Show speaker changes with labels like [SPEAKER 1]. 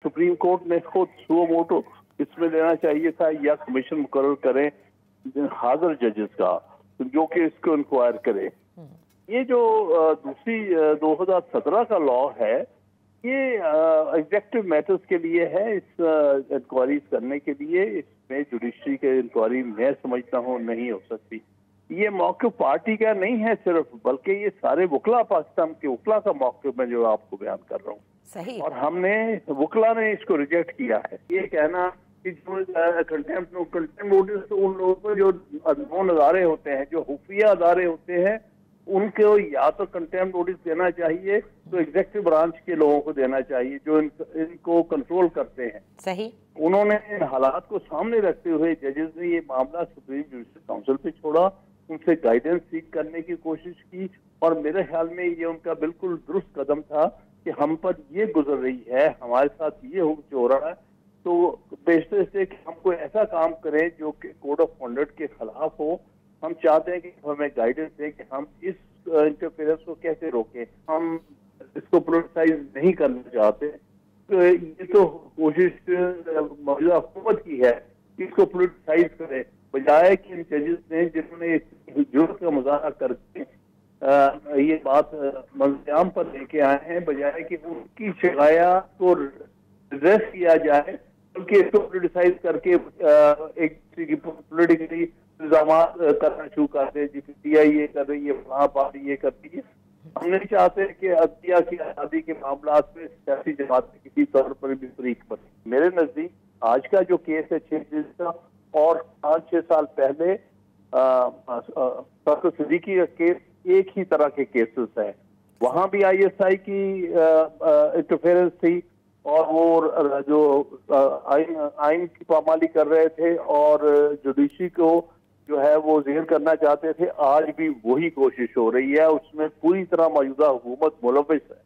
[SPEAKER 1] Supreme court ने खुद suo motu इसमें लेना चाहिए था, या कमीशन मुकर्रर करें हाजिर जजेस का जो कि इसको इंक्वायर करे। ये जो दूसरी 2017 का लॉ है, ये एग्जेक्टिव मैटर्स के लिए है, इस इंक्वायरीज करने के लिए। इसमें जुडिशरी के इंक्वायरी मैं समझता हूँ नहीं हो सकती। ये मौक़िफ़ पार्टी का नहीं है सिर्फ, बल्कि ये सारे वकला, पाकिस्तान के वकला का मौक़िफ़ मैं जो आपको बयान कर रहा हूँ।
[SPEAKER 2] सही।
[SPEAKER 1] और हमने वकला ने इसको रिजेक्ट किया है। ये कहना कि जो कंटेम्प्ट नोटिस तो उन लोगों को जो नॉन अदारे होते हैं, जो खुफिया अदारे होते हैं, उनको या तो कंटेम्प्ट नोटिस देना चाहिए, तो एग्जेक्टिव ब्रांच के लोगों को देना चाहिए जो इनको कंट्रोल करते हैं।
[SPEAKER 2] सही।
[SPEAKER 1] उन्होंने इन हालात को सामने रखते हुए जजेस ने ये मामला सुप्रीम जुडिशल काउंसिल पे छोड़ा, उनसे गाइडेंस सीख करने की कोशिश की, और मेरे ख्याल में ये उनका बिल्कुल दुरुस्त कदम था कि हम पर ये गुजर रही है, हमारे साथ ये हो रहा है, तो बेहतर से कि हम कोई ऐसा काम करें जो कि कोड ऑफ कॉन्डक्ट के खिलाफ हो। हम चाहते हैं कि हमें गाइडेंस दें कि हम इस इंटरफेरेंस को कैसे रोकें। हम इसको पोलिटिसाइज नहीं करना चाहते। तो ये तो कोशिश मौजूदा हुकूमत की है कि इसको पोलिटिसाइज करें, बजाय कि इन जजेस ने जिन्होंने जुर्म का मुजाहरा करके ये बात मंजर पर लेके आए हैं, बजाय कि उनकी शिकायत को एड्रेस किया जाए, बल्कि इसको पोलिटिसाइज करके एक पोलिटिकली इल्जाम करना शुरू कर दे, ये कर रही है, फलां पार्टी ये कर रही है। हम नहीं चाहते कि अदलिया की आज़ादी के मामला में सियासी जमात किसी तौर पर भी फरीक बने। मेरे नजदीक आज का जो केस है 6 दिन का, और 5-6 साल पहले फखर सिद्दीकी का केस एक ही तरह के केसेस है। वहां भी ISI की इंटरफेरेंस थी, और वो जो आइन की पामाली कर रहे थे और जुडिशरी को जो है वो ज़ेर करना चाहते थे। आज भी वही कोशिश हो रही है, उसमें पूरी तरह मौजूदा हुकूमत मुलविस है।